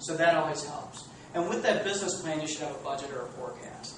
So that always helps. And with that business plan, you should have a budget or a forecast.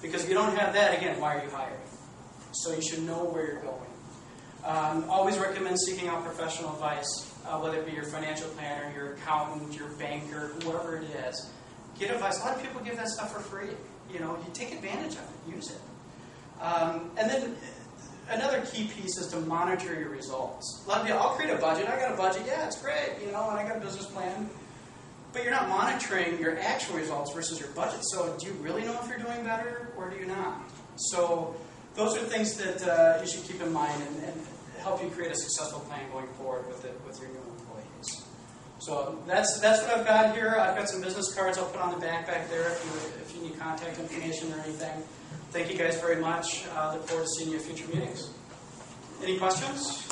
Because if you don't have that, again, why are you hiring? So you should know where you're going. Always recommend seeking out professional advice, whether it be your financial planner, your accountant, your banker, whoever it is. Get advice. A lot of people give that stuff for free. You take advantage of it. Use it. And then another key piece is to monitor your results. A lot of people, I'll create a budget. I got a budget. Yeah, it's great. And I got a business plan. But you're not monitoring your actual results versus your budget. So do you really know if you're doing better or do you not? So those are things that you should keep in mind and help you create a successful plan going forward with your new employees. So that's what I've got here. I've got some business cards I'll put on the back there if you need contact information or anything. Thank you guys very much. Look forward to seeing you at future meetings. Any questions?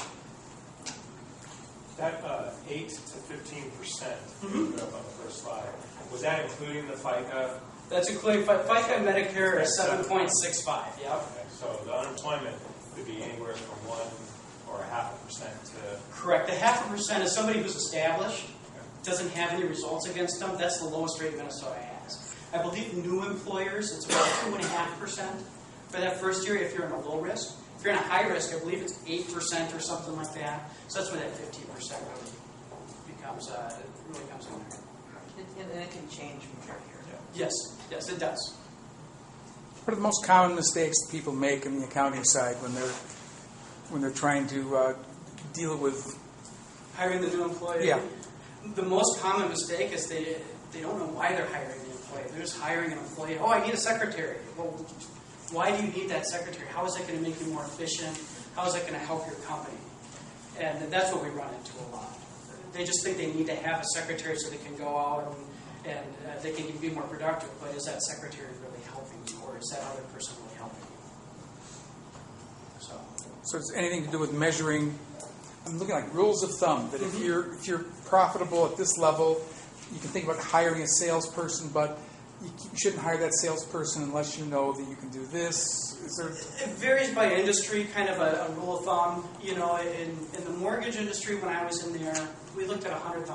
That 8 to 15% up on the first slide, was that including the FICA? That's including FICA and Medicare is 7.65. Yep. Okay, so the unemployment could be anywhere from 1 or 0.5% to... Correct. The 0.5% is somebody who's established, doesn't have any results against them. That's the lowest rate Minnesota has. I believe new employers, it's about 2.5% for that first year if you're in a low risk. If you're in a high risk, I believe it's 8% or something like that. So that's where that 15% really becomes, really comes in there. And it can change from year to year. Yes, it does. What are the most common mistakes people make in the accounting side when they're trying to deal with hiring the new employee? Yeah. The most common mistake is they don't know why they're hiring the employee. They're just hiring an employee. Oh, I need a secretary. Well, why do you need that secretary? How is that going to make you more efficient? How is that going to help your company? And that's what we run into a lot. They just think they need to have a secretary so they can go out and they can be more productive. But is that secretary really helping you, or is that other person really helping you? So it's anything to do with measuring. I'm looking like rules of thumb that if you're profitable at this level, you can think about hiring a salesperson, but you shouldn't hire that salesperson unless you know that you can do this. It varies by industry, kind of a rule of thumb. In the mortgage industry, when I was in there, we looked at $100,000.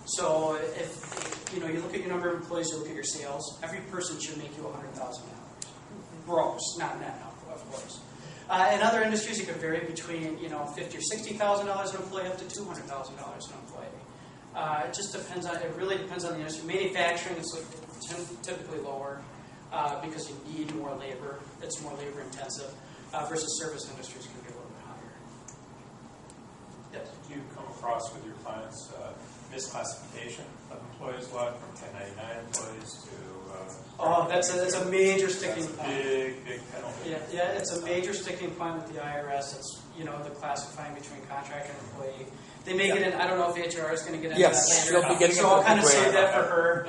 So if you look at your number of employees, you look at your sales, every person should make you $100,000. Gross, not net, of course. In other industries, it could vary between $50,000 or $60,000 an employee up to $200,000 an employee. It just depends on. It really depends on the industry. Manufacturing is typically lower because you need more labor. It's more labor intensive versus service industries can be a little bit higher. Yes. Do you come across with your clients misclassification of employees, from 1099 employees to? That's a major sticking point. Big penalty. Yeah, it's a major sticking point with the IRS. It's the classifying between contract and employee. They may get in. I don't know if HR is going to get into yes, that later. She'll be getting so I'll kind of save that for her.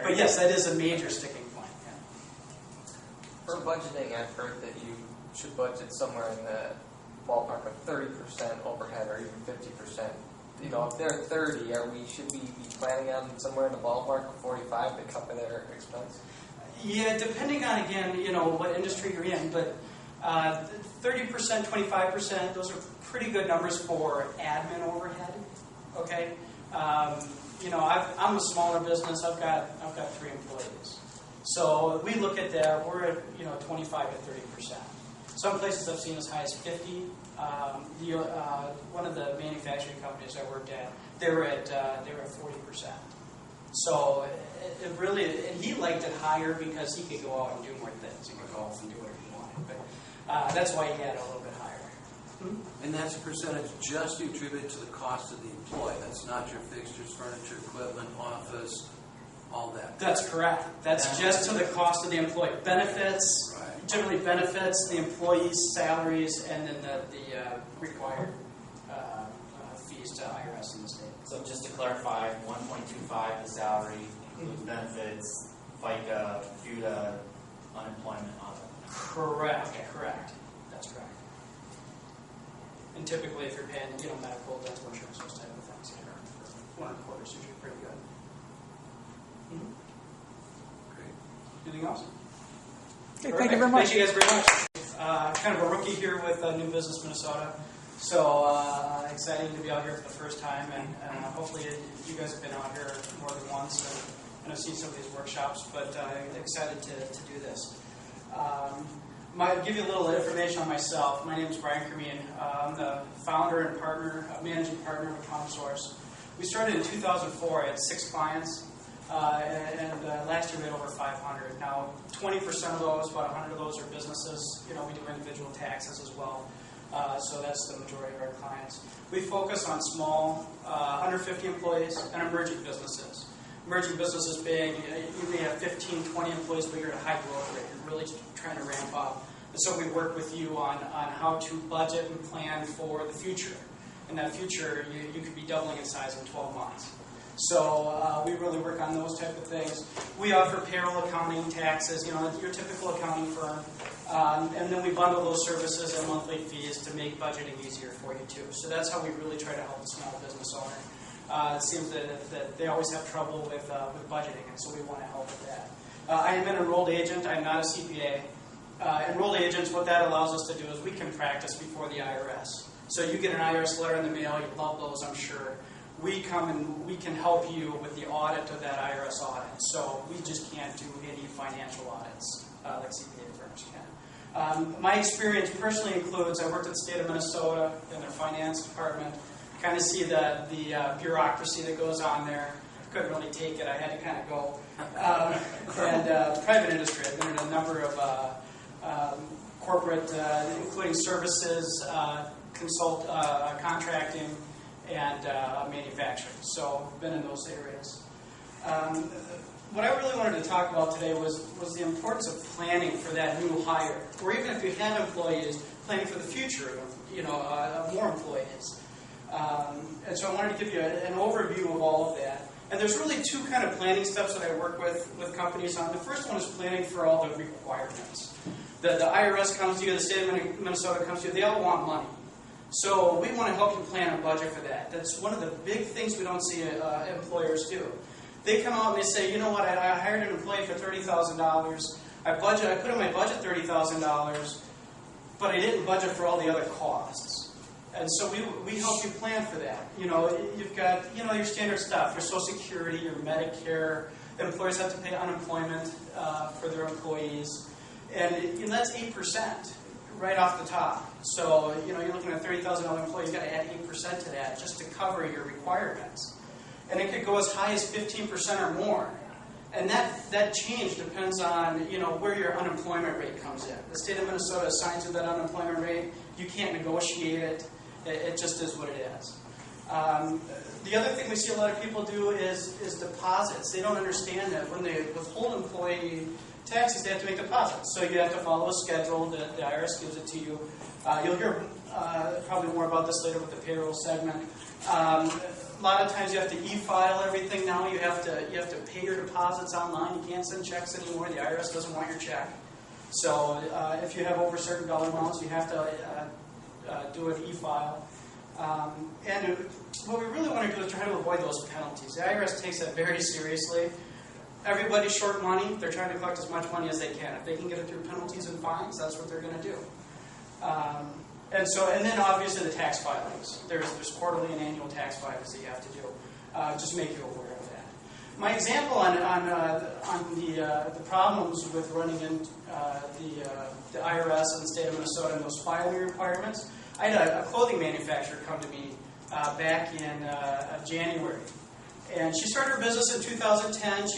But yes, that is a major sticking point. Yeah. For budgeting, I've heard that you should budget somewhere in the ballpark of 30% overhead or even 50%. If they're 30, should we be planning on somewhere in the ballpark of 45 to cover their expense? Yeah, depending on, again, what industry you're in, but 30%, 25%, those are pretty good numbers for admin overhead, okay? I'm a smaller business. I've got 3 employees. So we look at that, we're at, 25 to 30%. Some places I've seen as high as 50. One of the manufacturing companies I worked at, they were at 40%. So it really, and he liked it higher because he could go out and do more things. He could go off and do whatever he wanted. But that's why he had it a little bit higher. And that's a percentage just attributed to the cost of the employee. That's not your fixtures, furniture, equipment, office, all that. That's correct. That's just to the cost of the employee. Benefits, generally benefits, the employee's salaries, and then the required fees to IRS in the state. So just to clarify, 1.25 the salary includes benefits, FICA, FUTA, unemployment, all that. Correct. That's correct. And typically, if you're paying, medical, dental insurance, those type of things, for 1.25 is usually pretty good. Great. Anything else? Okay, thank you very much. Thank you guys very much. Kind of a rookie here with New Business Minnesota. So exciting to be out here for the first time, and hopefully you guys have been out here more than once and have seen some of these workshops, but excited to do this. I'll give you a little information on myself. My name is Bryan Cremeen. I'm the founder and managing partner of AccountSource. We started in 2004. I had 6 clients, and last year we had over 500. Now, 20% of those, about 100 of those are businesses. We do individual taxes as well. So that's the majority of our clients. We focus on small, under 50 employees, and emerging businesses. Emerging businesses being, you may have 15, 20 employees, but you're at a high growth rate. You're really trying to ramp up. And so we work with you on how to budget and plan for the future. In that future, you could be doubling in size in 12 months. So we really work on those type of things. We offer payroll, accounting, taxes, your typical accounting firm. And then we bundle those services and monthly fees to make budgeting easier for you too. So that's how we really try to help the small business owner. It seems that they always have trouble with budgeting, and so we want to help with that. I am an enrolled agent. I am not a CPA. Enrolled agents, what that allows us to do is we can practice before the IRS. So you get an IRS letter in the mail, you love those, I'm sure. We come and we can help you with the audit of that IRS audit. So we just can't do any financial audits like CPA firms can. My experience personally includes, I worked at the state of Minnesota in their finance department. Kind of see the bureaucracy that goes on there. Couldn't really take it. I had to kind of go. And private industry. I've been in a number of corporate, including services, contracting, and manufacturing. So I've been in those areas. What I really wanted to talk about today was the importance of planning for that new hire, or even if you have employees, planning for the future of more employees. And so I wanted to give you an overview of all of that. And there's really 2 kind of planning steps that I work with companies on. The first one is planning for all the requirements. The IRS comes to you, the state of Minnesota comes to you, they all want money. So we want to help you plan a budget for that. That's one of the big things we don't see employers do. They come out and they say, you know what, I hired an employee for $30,000. I put in my budget $30,000, but I didn't budget for all the other costs. And so we help you plan for that. You've got, your standard stuff, your Social Security, your Medicare. Employers have to pay unemployment for their employees. And that's 8% right off the top. So, you're looking at a $30,000 employee, you've got to add 8% to that just to cover your requirements. And it could go as high as 15% or more. And that change depends on, where your unemployment rate comes in. The state of Minnesota assigns you that unemployment rate. You can't negotiate it. It just is what it is. The other thing we see a lot of people do is deposits. They don't understand that when they withhold employee taxes, they have to make deposits. So you have to follow a schedule. The IRS gives it to you. You'll hear probably more about this later with the payroll segment. A lot of times you have to e-file everything now. You have to pay your deposits online. You can't send checks anymore. The IRS doesn't want your check. So if you have over certain dollar amounts, you have to do an e-file. And what we really want to do is try to avoid those penalties. The IRS takes that very seriously. Everybody's short money. They're trying to collect as much money as they can. If they can get it through penalties and fines, that's what they're going to do. And then obviously the tax filings. There's quarterly and annual tax filings that you have to do. Just make you aware of that. My example on the problems with running in the IRS and the state of Minnesota and those filing requirements, I had a clothing manufacturer come to me back in January. And she started her business in 2010.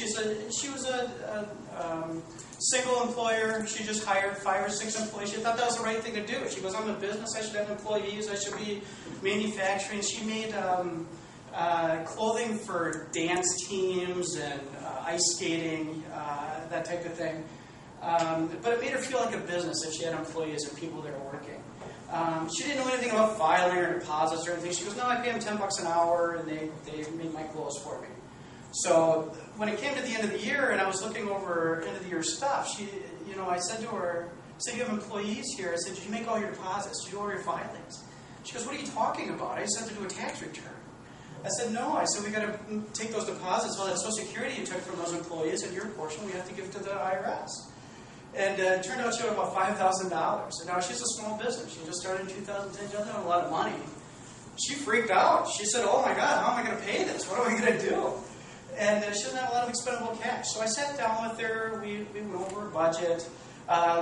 She was a single employer. She just hired 5 or 6 employees. She thought that was the right thing to do. She goes, I'm a business. I should have employees. I should be manufacturing. She made clothing for dance teams and ice skating, that type of thing. But it made her feel like a business if she had employees and people that were working. She didn't know anything about filing or deposits or anything. She goes, no, I pay them $10 an hour, and they make my clothes for me. So when it came to the end of the year, and I was looking over end of the year stuff, I said to her, you have employees here. I said, did you make all your deposits? Did you do all your filings? She goes, what are you talking about? I just have to do a tax return. I said, no. I said, we got to take those deposits. Well, that Social Security you took from those employees and your portion, we have to give to the IRS. And it turned out she had about $5,000. And now she's a small business. She just started in 2010. She doesn't have a lot of money. she freaked out. She said, "Oh my God, how am I going to pay this? What am I going to do?" And she doesn't have a lot of expendable cash. So I sat down with her. We went over her budget,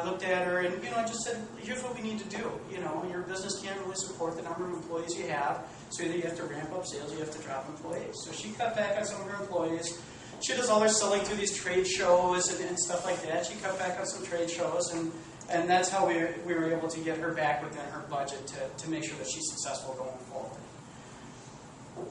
looked at her, and I just said, "Here's what we need to do. Your business can't really support the number of employees you have. So either you have to ramp up sales, or you have to drop employees." So she cut back on some of her employees. She does all her selling through these trade shows and stuff like that. She cut back on some trade shows, and that's how we were able to get her back within her budget to make sure that she's successful going forward.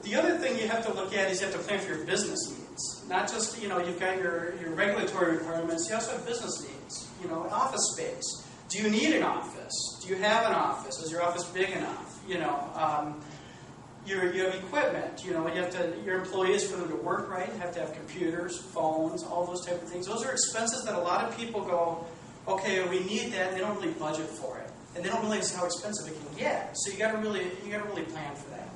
The other thing you have to look at is you have to plan for your business needs. Not just, you've got your regulatory requirements, you also have business needs. Office space. Do you need an office? Do you have an office? Is your office big enough? You have equipment. Your employees, for them to work right, have to have computers, phones, all those type of things. Those are expenses that a lot of people go, okay, we need that, and they don't really budget for it. And they don't realize how expensive it can get. So you got to really plan for that.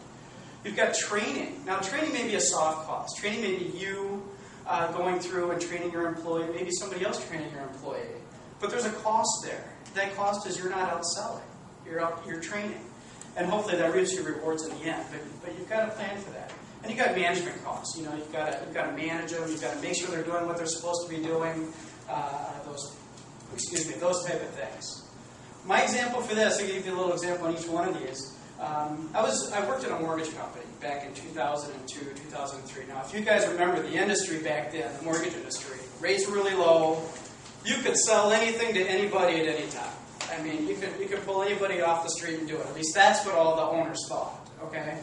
You've got training. Now, training may be a soft cost. Training may be you going through and training your employee, maybe somebody else training your employee. But there's a cost there. That cost is you're not out selling. You're training. And hopefully that reaps your rewards in the end. But you've got to plan for that. And you've got management costs. You've got to manage them. You've got to make sure they're doing what they're supposed to be doing. Those type of things. My example for this, I'll give you a little example on each one of these. I worked in a mortgage company back in 2002, 2003. Now, if you guys remember the industry back then, the mortgage industry, rates were really low. You could sell anything to anybody at any time. I mean, you could pull anybody off the street and do it. At least that's what all the owners thought. Okay.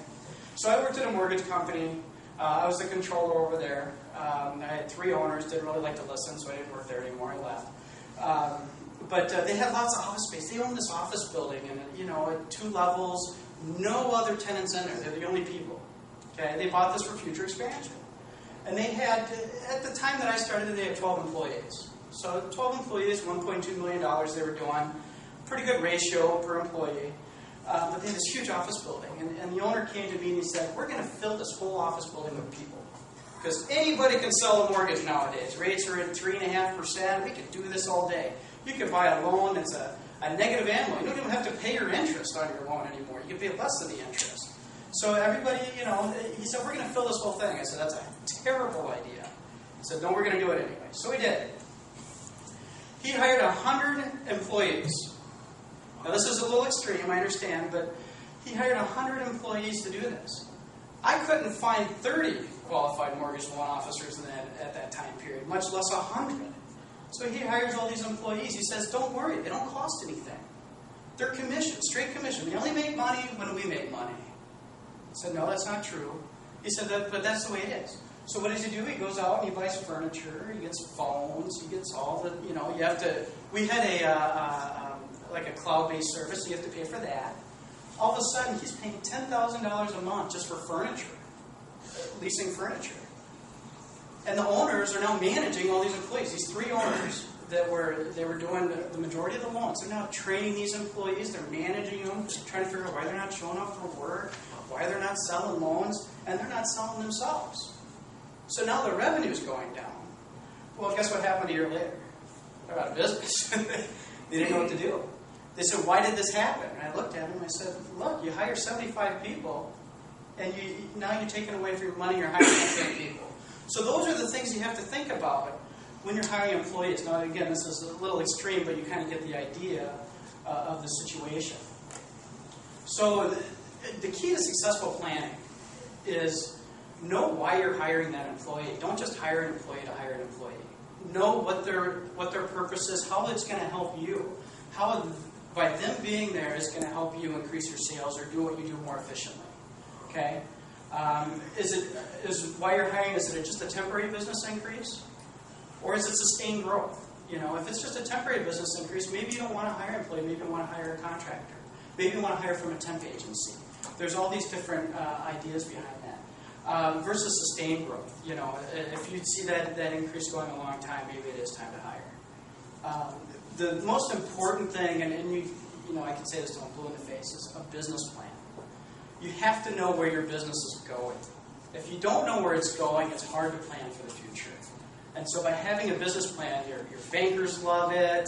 So I worked at a mortgage company. I was the controller over there. I had 3 owners. Didn't really like to listen, so I didn't work there anymore. I left. But they had lots of office space. They owned this office building, and at 2 levels, no other tenants in there. They're the only people. Okay, they bought this for future expansion, and they had, at the time that I started, they had 12 employees. So 12 employees, $1.2 million they were doing, pretty good ratio per employee. But they had this huge office building, and the owner came to me and he said, "We're going to fill this whole office building with people. Because anybody can sell a mortgage nowadays. Rates are at 3.5%. We could do this all day. You could buy a loan that's a negative annual. You don't even have to pay your interest on your loan anymore. You can pay less than the interest." So everybody, he said, "We're going to fill this whole thing." I said, "That's a terrible idea." He said, "No, we're going to do it anyway." So we did. He hired 100 employees. Now this is a little extreme, I understand, but he hired 100 employees to do this. I couldn't find 30 qualified mortgage loan officers at that time period, much less 100. So he hires all these employees. He says, "Don't worry, they don't cost anything. They're commission, straight commission. We only make money when we make money." I said, "No, that's not true." He said, "But that's the way it is." So what does he do? He goes out and he buys furniture, he gets phones, he gets all the, you have to, we had like a cloud-based service, so you have to pay for that. All of a sudden, he's paying $10,000 a month just for furniture, leasing furniture. And the owners are now managing all these employees. These 3 owners they were doing the majority of the loans. They're now training these employees. They're managing them, trying to figure out why they're not showing up for work, why they're not selling loans, and they're not selling themselves. So now the revenue is going down. Well, guess what happened a year later? They're out of business. They didn't know what to do. They said, "Why did this happen?" And I looked at them and I said, "Look, you hire 75 people, and now you're taking away from your money, you're hiring 10 people." So those are the things you have to think about when you're hiring employees. Now, again, this is a little extreme, but you kind of get the idea of the situation. So the key to successful planning is know why you're hiring that employee. Don't just hire an employee to hire an employee. Know what their purpose is, how it's going to help you. How, by them being there, is going to help you increase your sales or do what you do more efficiently. Okay? Is why you're hiring, is it just a temporary business increase? Or is it sustained growth? If it's just a temporary business increase, maybe you don't want to hire an employee, maybe you want to hire a contractor. Maybe you want to hire from a temp agency. There's all these different ideas behind that. Versus sustained growth. If you see that increase going a long time, maybe it is time to hire. The most important thing, and I can say this till I'm blue in the face, is a business plan. You have to know where your business is going. If you don't know where it's going, it's hard to plan for the future. And so by having a business plan, your bankers love it.